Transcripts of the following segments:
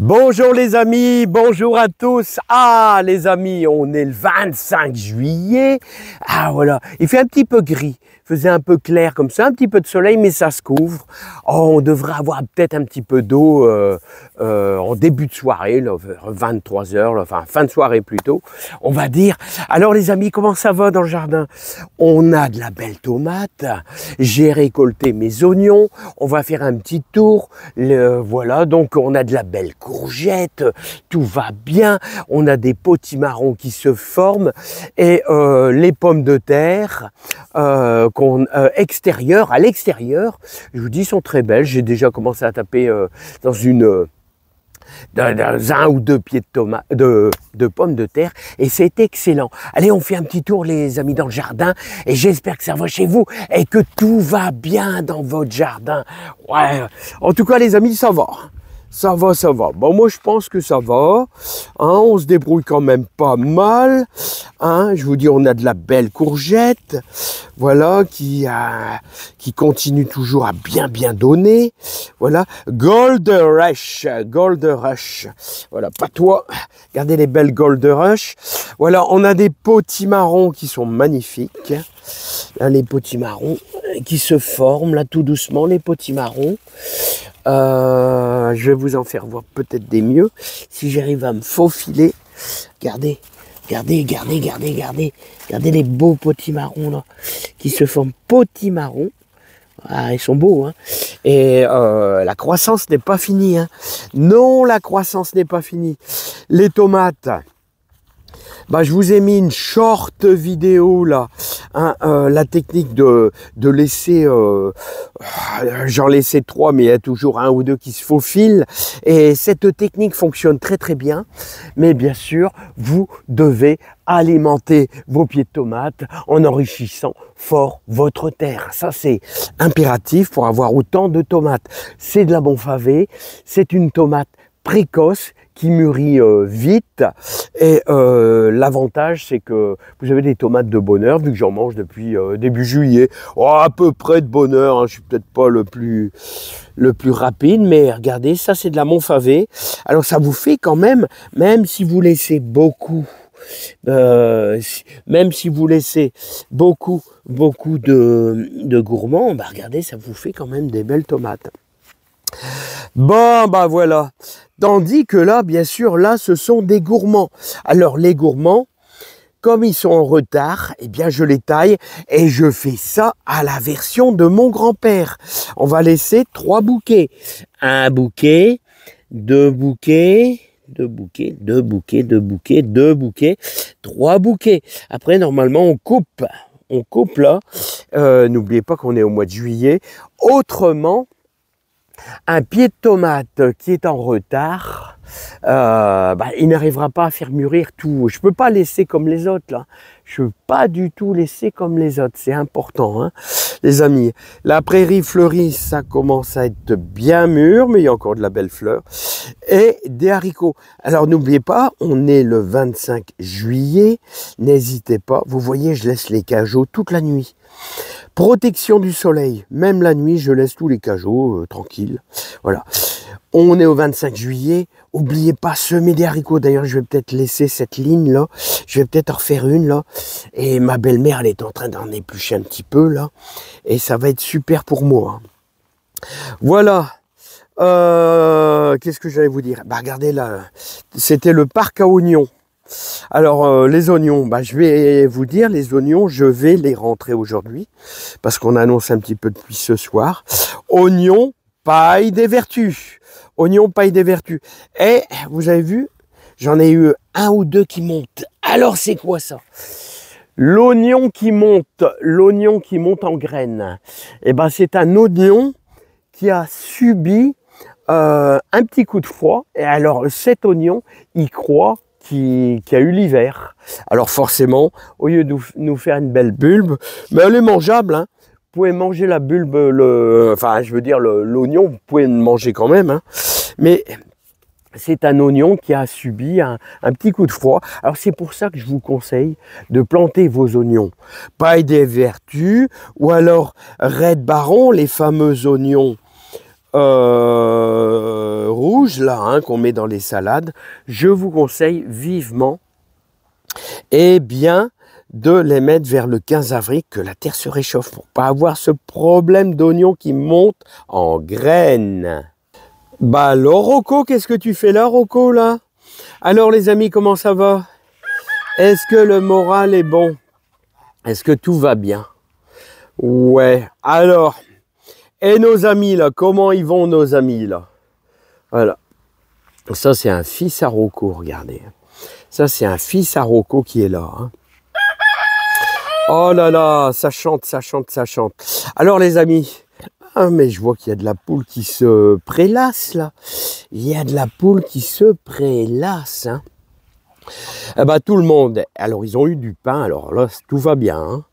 Bonjour les amis, bonjour à tous. Ah les amis, on est le 25 juillet. Ah voilà, il fait un petit peu gris, il faisait un peu clair comme ça, un petit peu de soleil mais ça se couvre. Oh, on devrait avoir peut-être un petit peu d'eau en début de soirée, là, vers 23 h, enfin fin de soirée plutôt, on va dire. Alors les amis, comment ça va dans le jardin? On a de la belle tomate, j'ai récolté mes oignons, on va faire un petit tour. Voilà, donc on a de la belle courgettes, tout va bien, on a des potimarrons qui se forment et les pommes de terre extérieures, à l'extérieur, je vous dis, sont très belles. J'ai déjà commencé à taper dans un ou deux pieds de pommes de terre et c'est excellent. Allez, on fait un petit tour les amis dans le jardin et j'espère que ça va chez vous et que tout va bien dans votre jardin. Ouais, en tout cas les amis, ça va. Ça va, ça va. Bon, moi, je pense que ça va. Hein, on se débrouille quand même pas mal. Hein, je vous dis, on a de la belle courgette. Voilà, qui continue toujours à bien donner. Voilà. Gold Rush. Gold Rush. Voilà, pas toi. Regardez les belles Gold Rush. Voilà, on a des potimarrons qui sont magnifiques. Là, les potimarrons qui se forment, là, tout doucement, les potimarrons. Je vais vous en faire voir peut-être des mieux. Si j'arrive à me faufiler. Regardez, regardez, regardez, regardez, regardez. Regardez les beaux potimarrons là. Qui se forment potimarrons. Ah, ils sont beaux, hein. Et la croissance n'est pas finie, hein. Non, la croissance n'est pas finie. Les tomates. Bah, je vous ai mis une short vidéo là, hein, la technique de laisser, j'en laissais 3 mais il y a toujours un ou deux qui se faufilent et cette technique fonctionne très bien, mais bien sûr vous devez alimenter vos pieds de tomates en enrichissant fort votre terre. Ça c'est impératif pour avoir autant de tomates. C'est de la Bonfavé, c'est une tomate précoce qui mûrit vite et l'avantage c'est que vous avez des tomates de bonheur vu que j'en mange depuis début juillet. Oh, à peu près de bonheur, hein. Je suis peut-être pas le plus rapide, mais regardez, ça c'est de la Bonfavé. Alors ça vous fait quand même si vous laissez beaucoup même si vous laissez beaucoup de gourmands, bah regardez, ça vous fait quand même des belles tomates. Bon, bah voilà. Tandis que là, bien sûr, là, ce sont des gourmands. Alors, les gourmands, comme ils sont en retard, eh bien, je les taille et je fais ça à la version de mon grand-père. On va laisser 3 bouquets. Un bouquet, 2 bouquets, 2 bouquets, 2 bouquets, 2 bouquets, 2 bouquets, 3 bouquets. Après, normalement, on coupe. On coupe là. N'oubliez pas qu'on est au mois de juillet. Autrement, un pied de tomate qui est en retard, il n'arrivera pas à faire mûrir tout. Je ne peux pas laisser comme les autres là. Je ne peux pas du tout laisser comme les autres. C'est important, hein, les amis. La prairie fleurie, ça commence à être bien mûr, mais il y a encore de la belle fleur. Et des haricots. Alors n'oubliez pas, on est le 25 juillet. N'hésitez pas. Vous voyez, je laisse les cajots toute la nuit. Protection du soleil, même la nuit, je laisse tous les cajots tranquilles. Voilà. On est au 25 juillet. N'oubliez pas, semer des haricots. D'ailleurs, je vais peut-être laisser cette ligne là. Je vais peut-être en refaire une là. Et ma belle-mère, elle est en train d'en éplucher un petit peu là. Et ça va être super pour moi. Voilà. Qu'est-ce que j'allais vous dire? Bah regardez là, c'était le parc à oignons. Alors les oignons, bah, je vais vous dire, les oignons, je vais les rentrer aujourd'hui parce qu'on annonce un petit peu depuis ce soir. Oignons, paille des vertus. Oignons, paille des vertus. Et vous avez vu, j'en ai eu un ou deux qui montent. Alors c'est quoi ça? L'oignon qui monte en graines. Et ben c'est un oignon qui a subi un petit coup de froid. Et alors cet oignon, il croît qui a eu l'hiver. Alors forcément, au lieu de nous faire une belle bulbe, mais elle est mangeable, hein. Vous pouvez manger la bulbe, l'oignon, vous pouvez le manger quand même, hein. Mais c'est un oignon qui a subi un petit coup de froid. Alors c'est pour ça que je vous conseille de planter vos oignons. Paille des vertus, ou alors Red Baron, les fameux oignons rouges, là, hein, qu'on met dans les salades, je vous conseille vivement, eh bien, de les mettre vers le 15 avril, que la terre se réchauffe, pour pas avoir ce problème d'oignon qui monte en graines. Bah alors, Rocco, qu'est-ce que tu fais là, Rocco, là? Alors, les amis, comment ça va? Est-ce que le moral est bon? Est-ce que tout va bien? Ouais, alors, et nos amis, là, comment ils vont, nos amis, là? Voilà. Ça, c'est un fils à Rocco, regardez. Ça, c'est un fils à Rocco qui est là, hein. Oh là là, ça chante, ça chante, ça chante. Alors, les amis, ah, mais je vois qu'il y a de la poule qui se prélasse, là. Il y a de la poule qui se prélasse, hein. Eh ben, tout le monde, alors ils ont eu du pain, alors là, tout va bien, hein.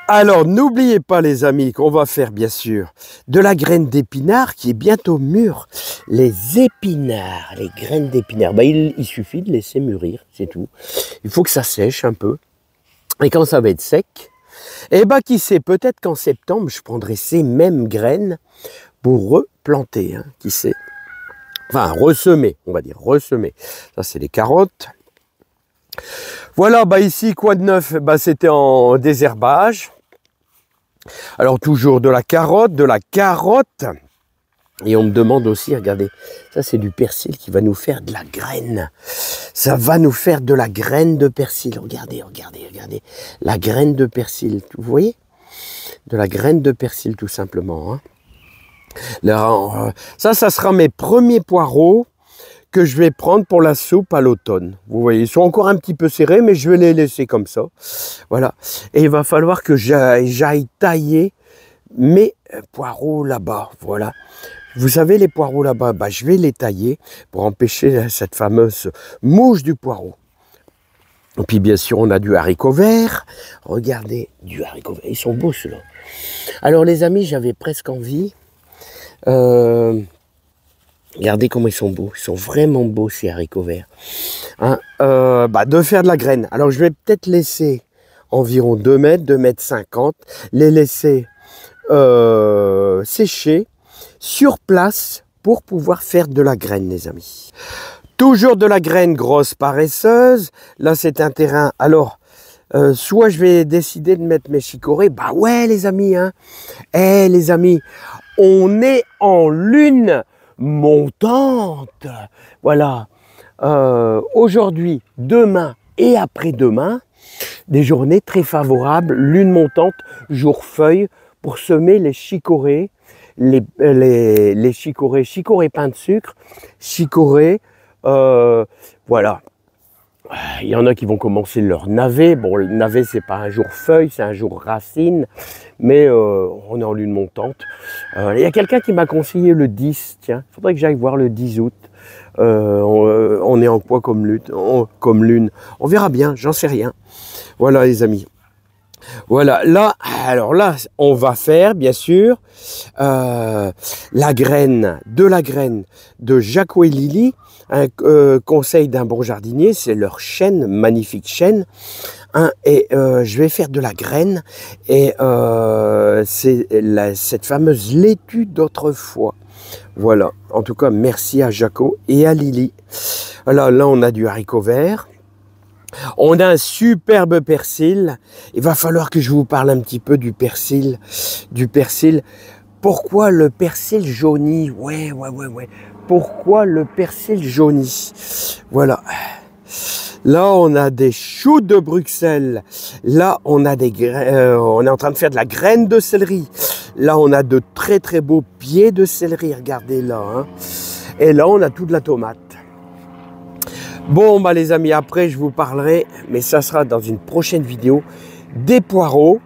Alors, n'oubliez pas, les amis, qu'on va faire, bien sûr, de la graine d'épinard qui est bientôt mûre. Les épinards, les graines d'épinards, ben, il suffit de laisser mûrir, c'est tout. Il faut que ça sèche un peu. Et quand ça va être sec, eh ben, qui sait, peut-être qu'en septembre, je prendrai ces mêmes graines pour replanter, hein, qui sait. Enfin, ressemer, on va dire, ressemer. Ça, c'est les carottes. Voilà, bah ici, quoi de neuf? Bah, c'était en désherbage. Alors, toujours de la carotte. Et on me demande aussi, regardez, ça c'est du persil qui va nous faire de la graine. Ça va nous faire de la graine de persil. Regardez, regardez, regardez. La graine de persil, vous voyez? De la graine de persil, tout simplement, hein. Là, ça sera mes premiers poireaux que je vais prendre pour la soupe à l'automne. Vous voyez, ils sont encore un petit peu serrés, mais je vais les laisser comme ça. Voilà. Et il va falloir que j'aille tailler mes poireaux là-bas. Voilà. Vous savez, les poireaux là-bas, bah, je vais les tailler pour empêcher cette fameuse mouche du poireau. Et puis, bien sûr, on a du haricot vert. Regardez, du haricot vert. Ils sont beaux, ceux-là. Alors, les amis, j'avais presque envie. Regardez comment ils sont beaux. Ils sont vraiment beaux, ces haricots verts. Hein, bah, de faire de la graine. Alors, je vais peut-être laisser environ 2 mètres, 2 mètres 50. Les laisser sécher sur place pour pouvoir faire de la graine, les amis. Toujours de la graine grosse paresseuse. Là, c'est un terrain. Alors, soit je vais décider de mettre mes chicorées. Bah ouais, les amis, hein. Eh, les amis, on est en lune montante. Voilà. Aujourd'hui, demain et après-demain, des journées très favorables, lune montante, jour feuille, pour semer les chicorées, les chicorées pain de sucre, chicorées, voilà. Il y en a qui vont commencer leur navet. Bon, le navet, c'est pas un jour feuille, c'est un jour racine, mais on est en lune montante. Il y a quelqu'un qui m'a conseillé le 10, tiens, il faudrait que j'aille voir le 10 août. On est en quoi comme lune? On verra bien, j'en sais rien. Voilà, les amis. Voilà, là, alors là, on va faire, bien sûr, la graine de Jaco et Lily, un conseil d'un bon jardinier, c'est leur chêne, magnifique chêne, hein, et je vais faire de la graine, et c'est cette fameuse laitue d'autrefois. Voilà, en tout cas, merci à Jaco et à Lily. Alors là, on a du haricot vert. On a un superbe persil. Il va falloir que je vous parle un petit peu du persil. Pourquoi le persil jaunit? Ouais. Pourquoi le persil jaunit? Voilà. Là, on a des choux de Bruxelles. Là, on a on est en train de faire de la graine de céleri. Là, on a de très très beaux pieds de céleri. Regardez là, hein. Et là, on a toute la tomate. Bon, bah les amis, après je vous parlerai, mais ça sera dans une prochaine vidéo, des poireaux,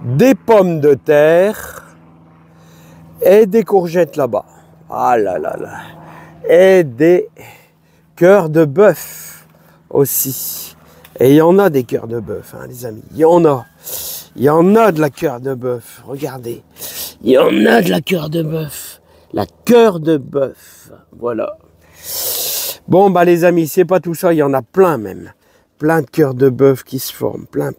des pommes de terre et des courgettes là-bas. Ah là là là. Et des cœurs de bœuf aussi. Et il y en a des cœurs de bœuf, hein, les amis. Il y en a. Il y en a de la cœur de bœuf. Regardez. Il y en a de la cœur de bœuf. La cœur de bœuf. Voilà. Bon, bah les amis, c'est pas tout ça, il y en a plein même. Plein de cœurs de bœuf qui se forment, plein.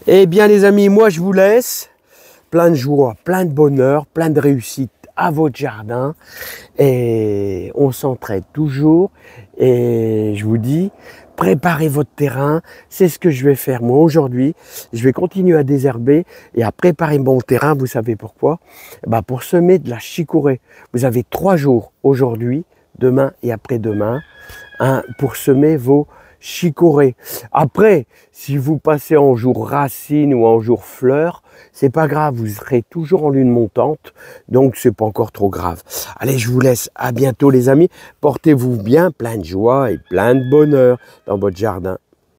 Eh bien les amis, moi je vous laisse. plein de joie, plein de bonheur, plein de réussite à votre jardin. Et on s'entraide toujours. Et je vous dis, préparez votre terrain. C'est ce que je vais faire moi aujourd'hui. Je vais continuer à désherber et à préparer mon terrain. Vous savez pourquoi? Pour semer de la chicorée. Vous avez 3 jours aujourd'hui, demain et après-demain, pour semer vos chicorée. Après, si vous passez en jour racine ou en jour fleur, c'est pas grave, vous serez toujours en lune montante, donc c'est pas encore trop grave. Allez, je vous laisse, à bientôt les amis, portez-vous bien, plein de joie et plein de bonheur dans votre jardin.